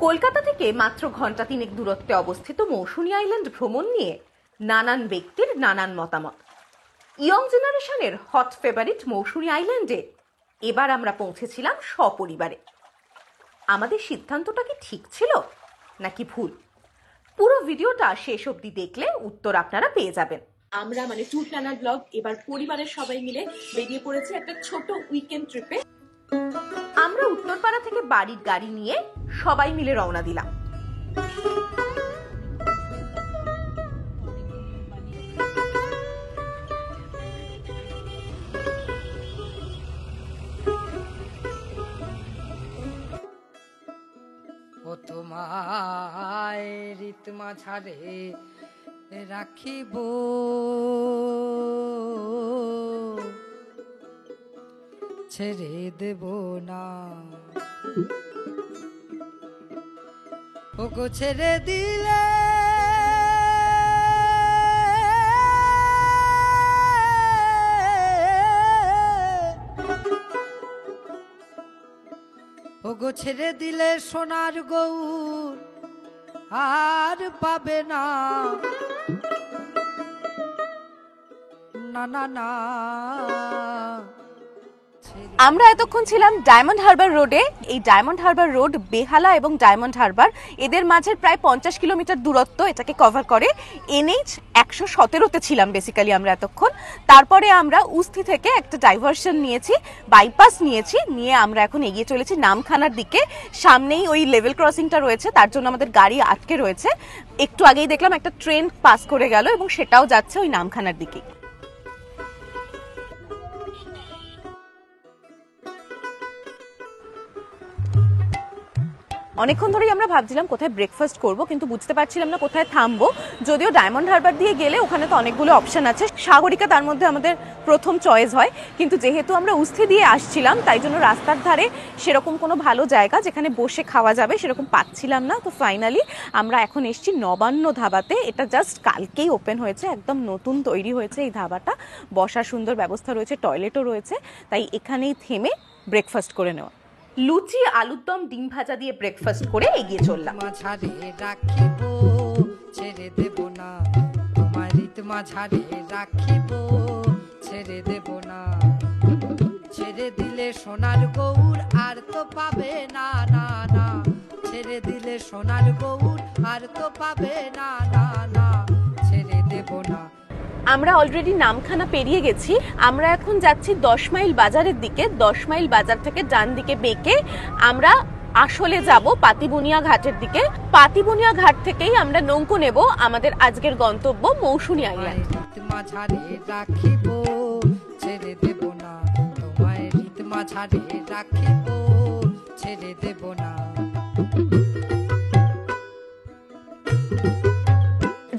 কলকাতা থেকে মাত্র ঘন্টা 3 দূরত্বে অবস্থিত মৌসুনী আইল্যান্ড ভ্রমণ নিয়ে নানান ব্যক্তির নানান মতামত। ইয়ং জেনারেশনের হট ফেভারিট মৌসুনী আইল্যান্ডে এবার আমরা পৌঁছেছিলাম সপরিবারে। আমাদের সিদ্ধান্তটা কি ঠিক ছিল নাকি ভুল? পুরো ভিডিওটা শেষ অবধি দেখলে উত্তর আপনারা পেয়ে যাবেন। আমরা ট্যুর প্ল্যানার ব্লগ এবার পরিবারের সবাই মিলে বেরিয়ে পড়েছে একটা ছোট উইকেন্ড ট্রিপে। আমরা উত্তরপাড়া থেকে বাড়ির গাড়ি নিয়ে সবাই মিলে রওনা দিলাম। ও তোমায় রীত মাঝারে রাখিব, ছেড়ে দেব না। ওগো ছেড়ে দিলে ওগো ছেড়ে দিলে সোনার গৌর আর পাবে না, না না না। আমরা এতক্ষণ ছিলাম ডায়মন্ড হারবার রোডে। এই ডায়মন্ড হারবার রোড বেহালা এবং ডায়মন্ড হারবার এদের মাঝে প্রায় 50 কিলোমিটার দূরত্ব এটাকে কভার করে। NH 117তে ছিলাম বেসিক্যালি আমরা এতক্ষণ। তারপরে আমরা উস্তি থেকে একটা ডাইভারশন নিয়েছি, বাইপাস নিয়েছি, নিয়ে আমরা এখন এগিয়ে চলেছি নামখানার দিকে। সামনেই ওই লেভেল ক্রসিংটা রয়েছে, তার জন্য আমাদের গাড়ি আটকে রয়েছে। একটু আগেই দেখলাম একটা ট্রেন পাস করে গেল এবং সেটাও যাচ্ছে ওই নামখানার দিকে। অনেকক্ষণ ধরেই আমরা ভাবছিলাম কোথায় ব্রেকফাস্ট করব, কিন্তু বুঝতে পারছিলাম না কোথায় থামবো। যদিও ডায়মন্ড হারবার দিয়ে গেলে ওখানে তো অনেকগুলো অপশন আছে, সাগরিকা তার মধ্যে আমাদের প্রথম চয়েস হয়। কিন্তু যেহেতু আমরা উস্তি দিয়ে আসছিলাম তাই জন্য রাস্তার ধারে সেরকম কোনো ভালো জায়গা যেখানে বসে খাওয়া যাবে সেরকম পাচ্ছিলাম না। তো ফাইনালি আমরা এখন এসেছি নবান্ন ধাবাতে। এটা জাস্ট কালকেই ওপেন হয়েছে, একদম নতুন তৈরি হয়েছে এই ধাবাটা। বসার সুন্দর ব্যবস্থা রয়েছে, টয়লেটও রয়েছে, তাই এখানেই থেমে ব্রেকফাস্ট করে নেওয়া। লুচি, আলুর দম, ডিম ভাজা দিয়ে ব্রেকফাস্ট করে এগিয়ে চললাম। মাঝারে রাখিব, ছেড়ে দেব না, তোমার রীত মাঝারে রাখিব, ছেড়ে দেব না। ছেড়ে দিলে সোনার গৌর আর তো পাবে না, না না। ছেড়ে দিলে সোনার গৌর আর তো পাবে না, না না। ছেড়ে দেব না। আমরা অলরেডি নামখানা পেরিয়ে গেছি। আমরা এখন যাচ্ছি 10 মাইল বাজারের দিকে। 10 মাইল বাজার থেকে ডান দিকে বেঁকে আমরা আসলে যাব পাতিবুনিয়া ঘাটের দিকে। পাতিবুনিয়া ঘাট থেকেই আমরা নৌকো নেব আমাদের আজকের গন্তব্য মৌসুনী আইল্যান্ড। মাঝারে রাখিব, ছেড়ে দেব না, তোমায় রীত মাঝারে রাখিব, ছেড়ে দেব না।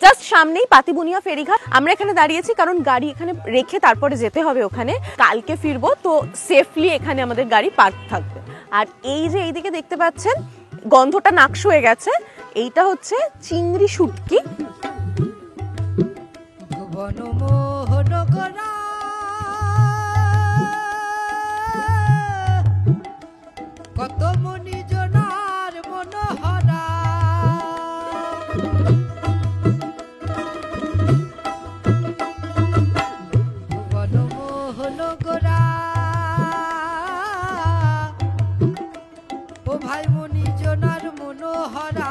জাস্ট সামনেই পাতিবুনিয়া ফেরিঘাট। আমরা এখানে দাঁড়িয়েছি কারণ গাড়ি এখানে রেখে তারপরে যেতে হবে ওখানে। কালকে ফিরবো, তো সেফলি এখানে আমাদের গাড়ি পার্ক থাকবে। আর এই যে এইদিকে দেখতে পাচ্ছেন গন্ধটা নাকশ হয়ে গেছে, এইটা হচ্ছে চিংড়ি শুটকি। ভুবন মোহন গোরা কত মনি জনার মনোহরা, ভুবন মোহন গোরা ও ভাই মনি জনার মনোহরা।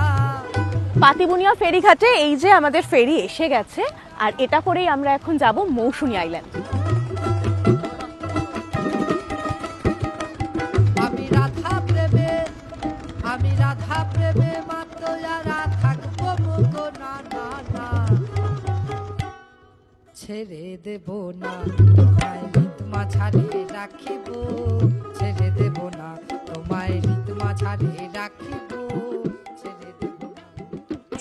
পাতিবুনিয়া ফেরিঘাটে এই যে আমাদের ফেরি এসে গেছে, আর এটা করেই আমরা এখন যাব মৌসুনী আইল্যান্ড। আমি রাধা প্রেমে, আমি রাধা প্রেমে মাতোয়ারা থাকবো মুগো, না না না। ছেড়ে দেব না, তোমায় রীত মাঝারে রাখিব, ছেড়ে দেব না, তোমায় রীত মাঝারে রাখিব, ছেড়ে দেব না।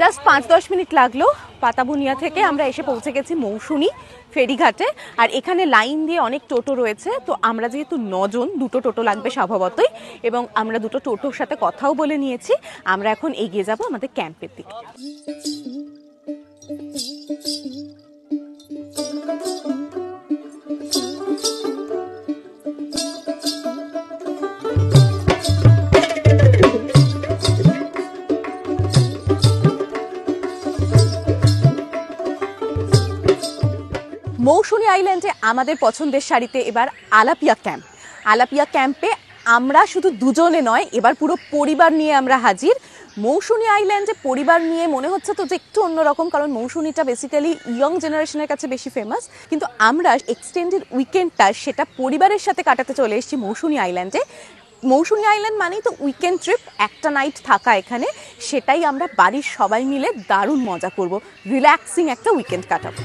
জাস্ট 5-10 মিনিট লাগলো। পাতাবুনিয়া থেকে আমরা এসে পৌঁছে গেছি মৌসুনী ফেরিঘাটে। আর এখানে লাইন দিয়ে অনেক টোটো রয়েছে, তো আমরা যেহেতু 9 জন, 2টো টোটো লাগবে স্বভাবতই, এবং আমরা 2টো টোটোর সাথে কথাও বলে নিয়েছি। আমরা এখন এগিয়ে যাব আমাদের ক্যাম্পের দিকে। আইল্যান্ডে আমাদের পছন্দের শাড়িতে এবার আলাপিয়া ক্যাম্প। আলাপিয়া ক্যাম্পে আমরা শুধু দুজনে নয়, এবার পুরো পরিবার নিয়ে আমরা হাজির। মৌসুনী আইল্যান্ডে পরিবার নিয়ে মনে হচ্ছে তো যে একটু অন্যরকম, কারণ মৌসুনীটা বেসিক্যালি ইয়ং জেনারেশনের কাছে বেশি ফেমাস, কিন্তু আমরা এক্সটেন্ডেড উইকেন্ডটা সেটা পরিবারের সাথে কাটাতে চলে এসেছি মৌসুনী আইল্যান্ডে। মৌসুনী আইল্যান্ড মানেই তো উইকেন্ড ট্রিপ, একটা নাইট থাকা এখানে, সেটাই আমরা বাড়ির সবাই মিলে দারুণ মজা করব, রিল্যাক্সিং একটা উইকেন্ড কাটাবো।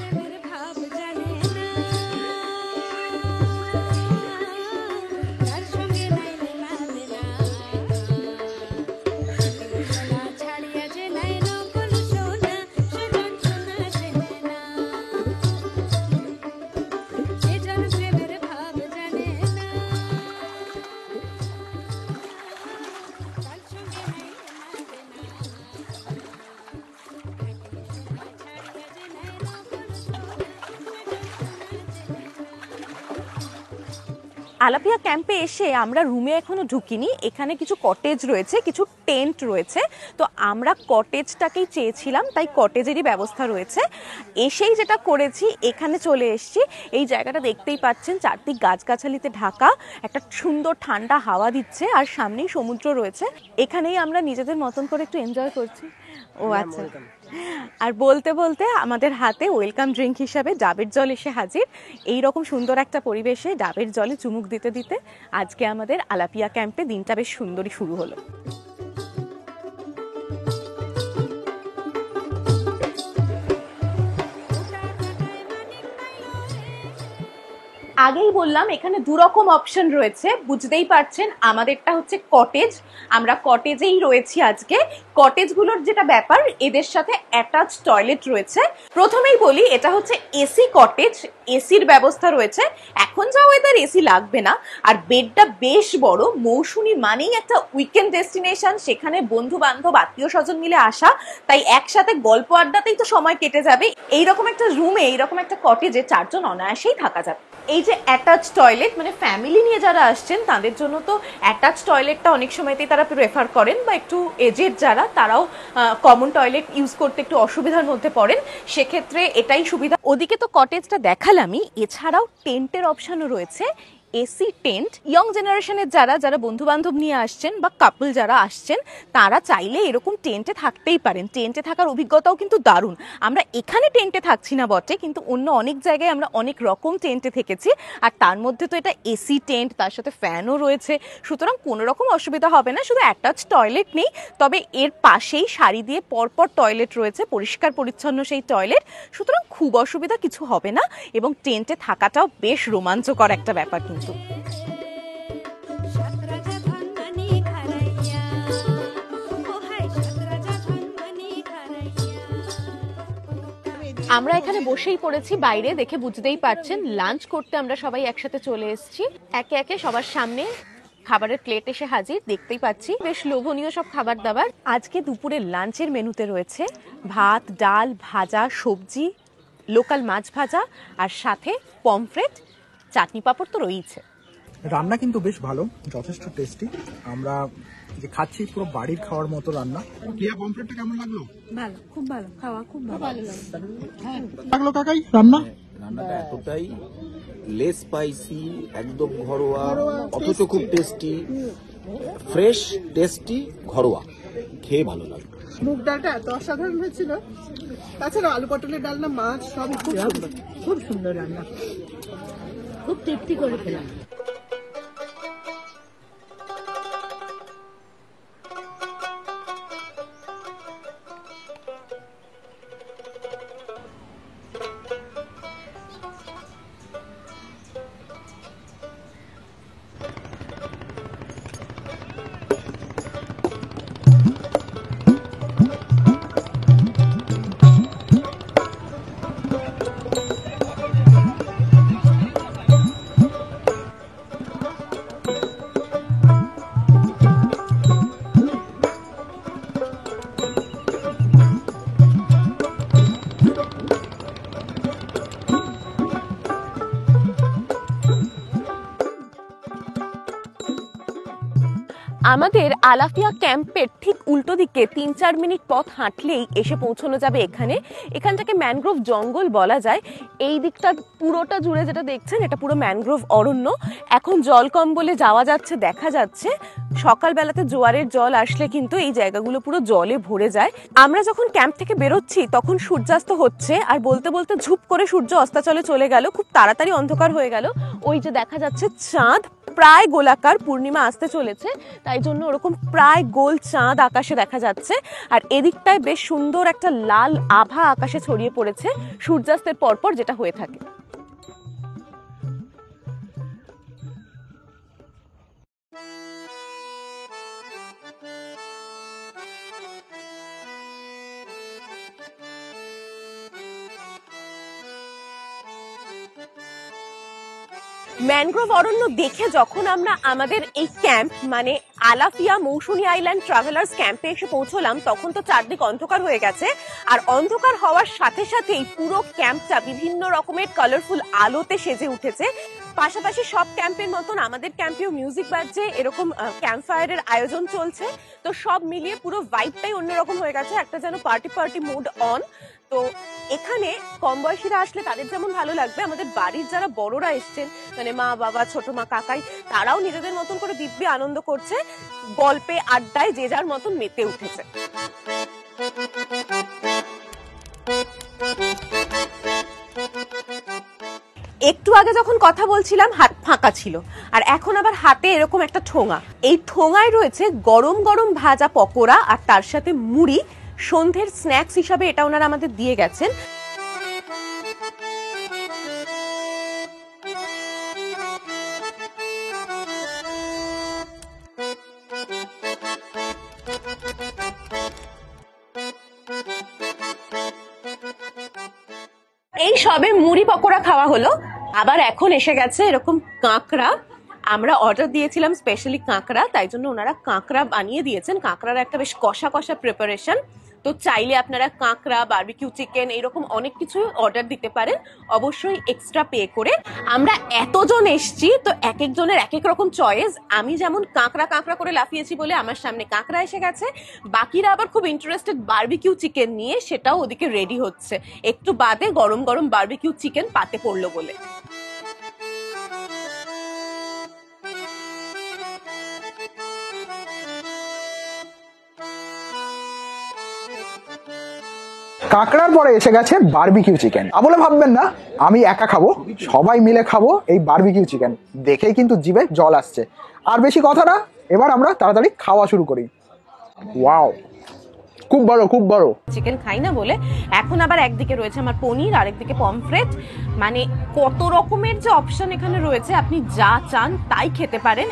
আলাপিয়া ক্যাম্পে এসে আমরা রুমে এখনো ঢুকিনি, এখানে কিছু কটেজ রয়েছে, কিছু টেন্ট রয়েছে, তো আমরা কটেজটাকেই চেয়েছিলাম, তাই কটেজেরই ব্যবস্থা রয়েছে। এসেই যেটা করেছি, এখানে চলে এসেছি। এই জায়গাটা দেখতেই পাচ্ছেন, চারদিক গাছগাছালিতে ঢাকা, একটা সুন্দর ঠান্ডা হাওয়া দিচ্ছে, আর সামনেই সমুদ্র রয়েছে। এখানেই আমরা নিজেদের মতন করে একটু এনজয় করছি। ও আচ্ছা, আর বলতে বলতে আমাদের হাতে ওয়েলকাম ড্রিঙ্ক হিসাবে ডাবের জল এসে হাজির। এই রকম সুন্দর একটা পরিবেশে ডাবের জলে চুমুক দিতে দিতে আজকে আমাদের আলাপিয়া ক্যাম্পে দিনটা বেশ সুন্দরই শুরু হলো। আগেই বললাম এখানে দুরকম অপশন রয়েছে, বুঝতেই পারছেন। আমাদেরটা হচ্ছে কটেজ, আমরা কটেজেই রয়েছি আজকে। কটেজগুলোর যেটা ব্যাপার, এদের সাথে অ্যাটাচ টয়লেট রয়েছে। প্রথমেই বলি, এটা হচ্ছে এসি কটেজ, এসির ব্যবস্থা রয়েছে। এখন যা ওয়েদার এসি লাগবে না, আর বেডটা বেশ বড়। মৌসুনী মানেই একটা উইকেন্ড ডেস্টিনেশন, সেখানে বন্ধু বান্ধব আত্মীয় স্বজন মিলে আসা, তাই একসাথে গল্প আড্ডাতেই তো সময় কেটে যাবে। এইরকম একটা রুমে, এইরকম একটা কটেজে 4 জন অনায়াসেই থাকা যাবে। এই যে অ্যাটাচ টয়লেট, মানে ফ্যামিলি নিয়ে যারা আসছেন তাদের জন্য তো অ্যাটাচ টয়লেটটা অনেক সময়তেই তারা প্রেফার করেন, বা একটু এজেড যারা, তারাও কমন টয়লেট ইউজ করতে একটু অসুবিধার মধ্যে পড়েন, সেক্ষেত্রে এটাই সুবিধা। ওদিকে তো কটেজটা দেখালামই, এছাড়াও টেন্টের অপশনও রয়েছে। এসি টেন্ট, ইয়ং জেনারেশনের যারা বন্ধু বান্ধব নিয়ে আসছেন বা কাপল যারা আসছেন, তারা চাইলে এরকম টেন্টে থাকতেই পারেন। টেন্টে থাকার অভিজ্ঞতাও কিন্তু দারুণ। আমরা এখানে টেন্টে থাকছি না বটে, কিন্তু অন্য অনেক জায়গায় আমরা অনেক রকম টেন্টে থেকেছি, আর তার মধ্যে তো এটা এসি টেন্ট, তার সাথে ফ্যানও রয়েছে, সুতরাং কোনো রকম অসুবিধা হবে না। শুধু অ্যাটাচ টয়লেট নেই, তবে এর পাশেই সারি দিয়ে পরপর টয়লেট রয়েছে, পরিষ্কার পরিচ্ছন্ন সেই টয়লেট, সুতরাং খুব অসুবিধা কিছু হবে না। এবং টেন্টে থাকাটাও বেশ রোমাঞ্চকর একটা ব্যাপার। কিন্তু আমরা এখানে বসেই পড়েছি বাইরে, দেখে বুঝতেই পারছেন। লাঞ্চ করতে আমরা সবাই একসাথে চলে এসেছি। একে একে সবার সামনে খাবারের প্লেট এসে হাজির, দেখতেই পাচ্ছি বেশ লোভনীয় সব খাবার দাবার। আজকে দুপুরের লাঞ্চের মেনুতে রয়েছে ভাত, ডাল, ভাজা, সবজি, লোকাল মাছ ভাজা, আর সাথে পমফ্রেট, চাটনি পাঁপড় তো রয়েছে। রান্না কিন্তু বেশ ভালো, যথেষ্ট টেস্টি। আমরা যে খাচ্ছি পুরো বাড়ির খাওয়ার মতো রান্না। কিয়া পমফ্রেটটা কেমন লাগলো? ভালো, খুব ভালো, খাওয়া খুব ভালো লাগলো কাকাই রান্না? রান্নাটা এতটাই লেস স্পাইসি, একদম ঘরোয়া, অথচ খুব টেস্টি, ফ্রেশ, টেস্টি, ঘরোয়া, খেয়ে ভালো লাগলো। মুগ ডালটা এত অসাধারণ হয়েছিল, তাছাড়া আলু পটলের ডালনা, মাছ সবই খুব সুন্দর, খুব সুন্দর রান্না, খুব তৃপ্তি করে খেলাম। আমাদের আলাফিয়া ক্যাম্পের ঠিক উল্টো দিকে 3-4 মিনিট পথ হাঁটলেই এসে পৌঁছানো যাবে এখানে। এখানটাকে ম্যানগ্রোভ জঙ্গল বলা যায়। এই দিকটা পুরোটা জুড়ে যেটা দেখছেন এটা পুরো ম্যানগ্রোভ অরণ্য। এখন জল কম বলে যাওয়া যাচ্ছে, দেখা যাচ্ছে। সকালবেলাতে জোয়ারের জল আসলে কিন্তু এই জায়গাগুলো পুরো জলে ভরে যায়। আমরা যখন ক্যাম্প থেকে বেরোচ্ছি তখন সূর্যাস্ত হচ্ছে, আর বলতে বলতে ঝুপ করে সূর্য অস্তাচলে চলে গেল, খুব তাড়াতাড়ি অন্ধকার হয়ে গেল। ওই যে দেখা যাচ্ছে চাঁদ, প্রায় গোলাকার, পূর্ণিমা আসতে চলেছে, তাই জন্য ওরকম প্রায় গোল চাঁদ আকাশে দেখা যাচ্ছে। আর এদিকটায় বেশ সুন্দর একটা লাল আভা আকাশে ছড়িয়ে পড়েছে সূর্যাস্তের পরপর যেটা হয়ে থাকে। ম্যানগ্রোভ অরণ্য দেখে যখন আমরা আমাদের এই ক্যাম্প মানে আলাফিয়া মৌসুমী আইল্যান্ড ট্রাভেলার্স ক্যাম্পে এসে পৌঁছলাম, তখন তো চারদিক অন্ধকার হয়ে গেছে। আর অন্ধকার হওয়ার সাথে সাথেই পুরো ক্যাম্পটা বিভিন্ন রকমের কালারফুল আলোতে সেজে উঠেছে। পাশাপাশি সব ক্যাম্পের মতন আমাদের ক্যাম্পেও মিউজিক বাজছে, এরকম ক্যাম্প ফায়ারের আয়োজন চলছে। তো সব মিলিয়ে পুরো ভাইবটাই অন্যরকম হয়ে গেছে, একটা যেন পার্টি মোড অন। তো এখানে কম বয়সীরা আসলে তাদের যেমন ভালো লাগবে, আমাদের বাড়ির যারা বড়রা এসছেন মানে মা বাবা, ছোট মা, কাকাই, তারাও নিজেদের মতন করে দিব্যি আনন্দ করছে, গল্পে আড্ডায় যে যার মতন মেতে উঠেছে। একটু আগে যখন কথা বলছিলাম হাত ফাঁকা ছিল, আর এখন আবার হাতে এরকম একটা ঠোঙা। এই ঠোঙায় রয়েছে গরম গরম ভাজা পকোড়া আর তার সাথে মুড়ি। সন্ধ্যের স্ন্যাক্স হিসাবে এটা ওনারা আমাদের দিয়ে গেছেন। এই সবে মুড়ি পকোড়া খাওয়া হলো, আবার এখন এসে গেছে এরকম কাঁকড়া। আমরা অর্ডার দিয়েছিলাম স্পেশালি কাঁকড়া, তাই জন্য ওনারা কাঁকড়া বানিয়ে দিয়েছেন। কাঁকড়ার একটা বেশ কষা কষা প্রিপারেশন। তো চাইলে আপনারা কাঁকড়া, বারবিকিউ চিকেন এরকম অনেক কিছু অর্ডার দিতে পারেন, অবশ্যই এক্সট্রা পে করে। আমরা এতজন এসছি তো এক একজনের এক এক রকম চয়েস। আমি যেমন কাঁকড়া করে লাফিয়েছি বলে আমার সামনে কাঁকড়া এসে গেছে, বাকিরা আবার খুব ইন্টারেস্টেড বারবিকিউ চিকেন নিয়ে, সেটাও ওদিকে রেডি হচ্ছে। একটু বাদে গরম গরম বারবিকিউ চিকেন পাতে পড়লো বলে। কাঁকড়ার পরে এসে গেছে বারবিকিউ চিকেন। বলে ভাববেন না আমি একা খাবো, সবাই মিলে খাবো এই বারবিকিউ চিকেন। দেখেই কিন্তু জিভে জল আসছে। আর বেশি কথা না, এবার আমরা তাড়াতাড়ি খাওয়া শুরু করি। ওয়াও, খুব বড়। চিকেন খাই না বলে এখন আবার একদিকে রয়েছে আমার পনির, আরেকদিকে পমফ্রেট। মানে কত রকমের যে অপশন এখানে রয়েছে, আপনি যা চান তাই খেতে পারেন।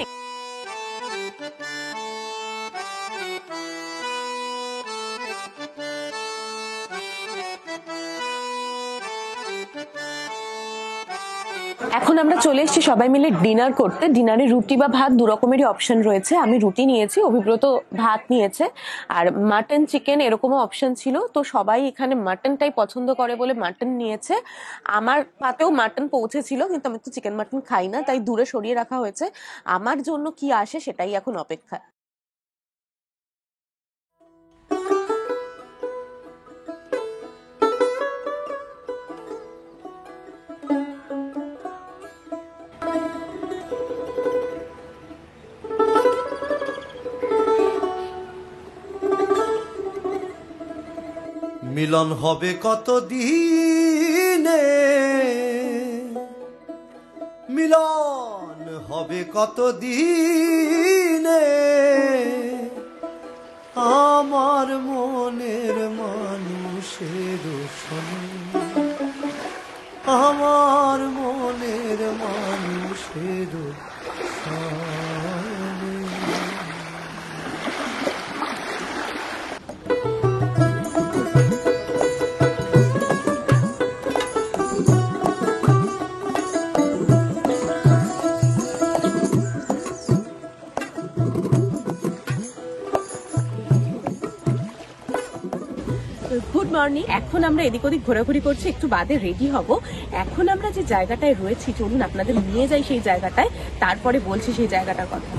এখন আমরা চলে এসেছি সবাই মিলে ডিনার করতে। ডিনারে রুটি বা ভাত দু রকমেরই অপশন রয়েছে। আমি রুটি নিয়েছি, অভিব্রত ভাত নিয়েছে, আর মাটন চিকেন এরকমও অপশন ছিল। তো সবাই এখানে মাটনটাই পছন্দ করে বলে মাটন নিয়েছে। আমার পাতেও মাটন পৌঁছেছিল, কিন্তু আমি তো চিকেন মাটন খাই না, তাই দূরে সরিয়ে রাখা হয়েছে। আমার জন্য কি আসে সেটাই এখন অপেক্ষা। মিলন হবে কত দিনে, মিলন হবে কত দিনে, আমার মনের মানুষের সনে, আমার মনের মানুষের সনে। Good morning. এখন আমরা এদিক ওদিক ঘোরাঘুরি করছি, একটু বাদে রেডি হব। এখন আমরা যে জায়গাটায় রয়েছি, চলুন আপনাদের নিয়ে যাই সেই জায়গাটায়, তারপরে বলছি সেই জায়গাটার কথা।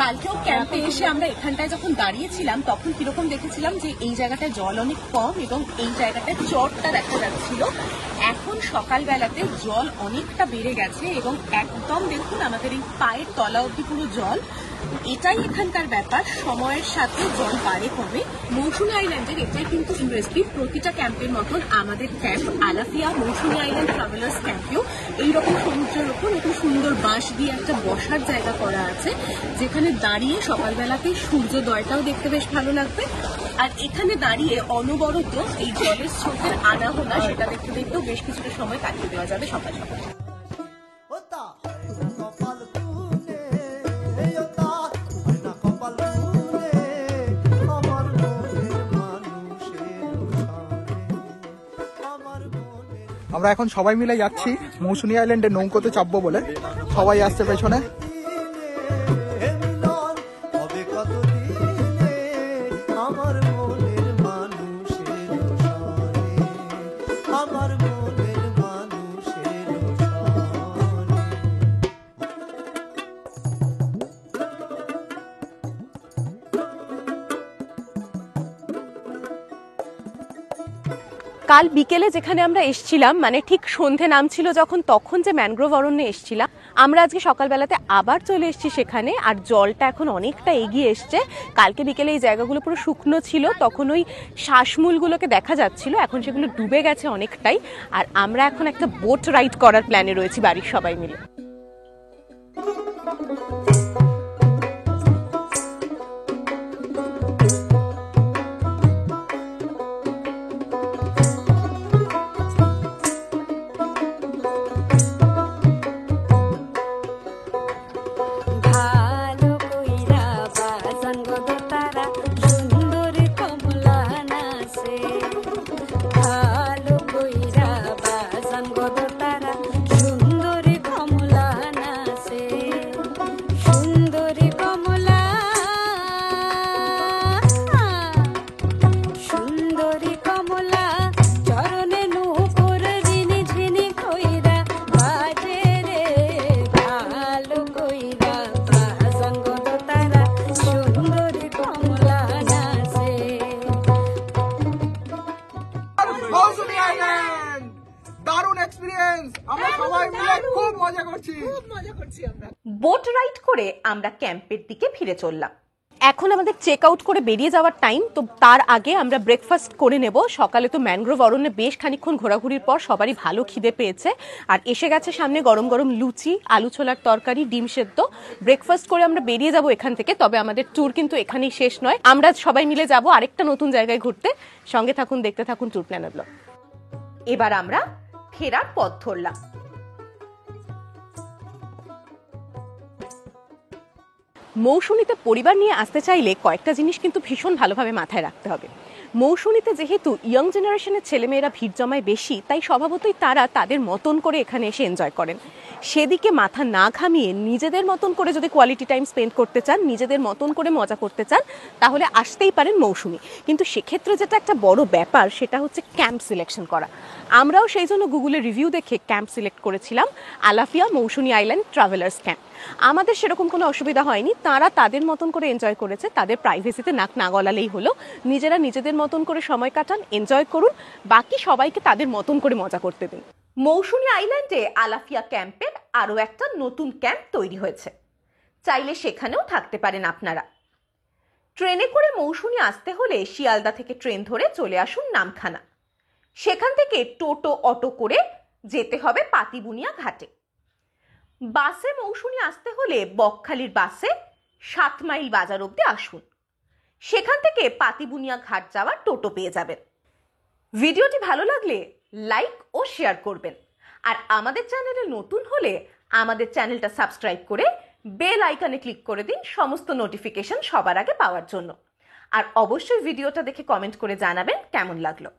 কালকেও ক্যাম্পে এসে আমরা এখানটায় যখন দাঁড়িয়েছিলাম তখন কিরকম দেখেছিলাম যে এই জায়গাটায় জল অনেক কম এবং এই জায়গাটায় চরটা দেখা যাচ্ছিল। এখন সকালবেলাতে জল অনেকটা বেড়ে গেছে এবং একদম দেখুন আমাদের এই পায়ের তলা অবধি পুরো জল। এটাই এখানকার ব্যাপার, সময়ের সাথে জল বাড়ে কমে। মৌসুমী আইল্যান্ডের এটাই কিন্তু ইউএসপি। প্রতিটা ক্যাম্পের মতন আমাদের ক্যাম্প আলাফিয়া মৌসুমী আইল্যান্ড ট্রাভেলার্স ক্যাম্পেও এইরকম সমুদ্রের ওপর নতুন সুন্দর বাঁশ দিয়ে একটা বসার জায়গা করা আছে, যেখানে দাঁড়িয়ে সকালবেলাতে সূর্যোদয়টাও দেখতে বেশ ভালো লাগবে। আর এখানে দাঁড়িয়ে অনবরত এই জলের স্রোতের আনাগোনা সেটা দেখতে দেখতেও বেশ কিছুটা সময় কাটিয়ে দেওয়া যাবে সকাল সকাল। ও তা কপাল খুলে ও তা কপাল খুলে আমার মনের মানুষের আমার মনের আমরা এখন সবাই মিলে যাচ্ছি মৌসুমী আইল্যান্ডে নৌকোতে চাপবো বলে। সবাই আসছে পেছনে। মিলন হবে কতদিনে আমার মনের মানুষের সনে আমার মনের মানুষের সনে কাল বিকেলে যেখানে আমরা এসছিলাম, মানে ঠিক সন্ধে নামছিল যখন, তখন যে ম্যানগ্রোভ অরণ্যে এসছিলাম, আমরা আজকে সকালবেলাতে আবার চলে এসেছি সেখানে। আর জলটা এখন অনেকটা এগিয়ে এসছে। কালকে বিকেলে এই জায়গাগুলো পুরো শুকনো ছিল, তখন ওই শ্বাসমূলগুলোকে দেখা যাচ্ছিল, এখন সেগুলো ডুবে গেছে অনেকটাই। আর আমরা এখন একটা বোট রাইড করার প্ল্যানে রয়েছি বাড়ির সবাই মিলে। ভালো কইরা বাজান গো তারা সুন্দর কমলা নাচে ভালো কইরা বাজান গো তারা সুন্দর কমলা নাচে সুন্দর কমলা সুন্দরী কমলা চরণে নূপুর ঝিনি ঝিনি কইরা বাজে রে ভালো কইরা বাজান গো তারা সুন্দরী কমলা নাচে মৌসুমী আইল্যান্ড দারুণ এক্সপেরিয়েন্স। আমরা সবাই মিলে খুব মজা করছি। বোট রাইড করে আমরা ক্যাম্পের দিকে ফিরে চললাম। এখন আমাদের চেক আউট করে বেরিয়ে যাওয়ার টাইম। তো তার আগে আমরা ব্রেকফাস্ট করে নেব। সকালে তো ম্যানগ্রোভ অরণ্যে বেশ খানিকক্ষণ ঘোরাঘুরির পর সবারই ভালো খিদে পেয়েছে। আর এসে গেছে সামনে গরম গরম লুচি, আলু ছোলার তরকারি, ডিম সেদ্ধ। ব্রেকফাস্ট করে আমরা বেরিয়ে যাব এখান থেকে। তবে আমাদের ট্যুর কিন্তু এখানেই শেষ নয়, আমরা সবাই মিলে যাব আরেকটা নতুন জায়গায় ঘুরতে। সঙ্গে থাকুন, দেখতে থাকুন ট্যুর প্ল্যানার ব্লগ। এবার আমরা ফেরার পথ ধরলাম। মৌসুমীতে পরিবার নিয়ে আসতে চাইলে কয়েকটা জিনিস কিন্তু ভীষণ ভালোভাবে মাথায় রাখতে হবে। মৌসুমীতে যেহেতু ইয়ং জেনারেশনের ছেলেমেয়েরা ভিড় জমায় বেশি, তাই স্বভাবতই তারা তাদের মতন করে এখানে এসে এনজয় করেন। সেদিকে মাথা না ঘামিয়ে নিজেদের মতন করে যদি কোয়ালিটি টাইম স্পেন্ড করতে চান, নিজেদের মতন করে মজা করতে চান, তাহলে আসতেই পারেন মৌসুমী। কিন্তু সেক্ষেত্রে যেটা একটা বড় ব্যাপার, সেটা হচ্ছে ক্যাম্প সিলেকশন করা। আমরাও সেই জন্য গুগলে রিভিউ দেখে ক্যাম্প সিলেক্ট করেছিলাম আলাফিয়া মৌসুমী আইল্যান্ড ট্রাভেলার্স ক্যাম্প। আমাদের সেরকম কোনো অসুবিধা হয়নি, তারা তাদের মতন করে এনজয় করেছে। তাদের প্রাইভেসিতে নাক না গলালেই হলো। নিজেরা নিজেদের মতন করে সময় কাটান, এনজয় করুন, বাকি সবাইকে তাদের মতন করে মজা করতে দিন। মৌসুমী আইল্যান্ডে আলাফিয়া ক্যাম্পের আরও একটা নতুন ক্যাম্প তৈরি হয়েছে, চাইলে সেখানেও থাকতে পারেন আপনারা। ট্রেনে করে মৌসুমী আসতে হলে শিয়ালদা থেকে ট্রেন ধরে চলে আসুন নামখানা। সেখান থেকে টোটো অটো করে যেতে হবে পাতিবুনিয়া ঘাটে। বাসে মৌসুমী আসতে হলে বকখালির বাসে 7 মাইল বাজার অবধি আসুন। সেখান থেকে পাতিবুনিয়া ঘাট যাওয়ার টোটো পেয়ে যাবেন। ভিডিওটি ভালো লাগলে লাইক ও শেয়ার করবেন। আর আমাদের চ্যানেলে নতুন হলে আমাদের চ্যানেলটা সাবস্ক্রাইব করে বেল আইকনে ক্লিক করে দিন সমস্ত নোটিফিকেশন সবার আগে পাওয়ার জন্য। আর অবশ্যই ভিডিওটা দেখে কমেন্ট করে জানাবেন কেমন লাগলো।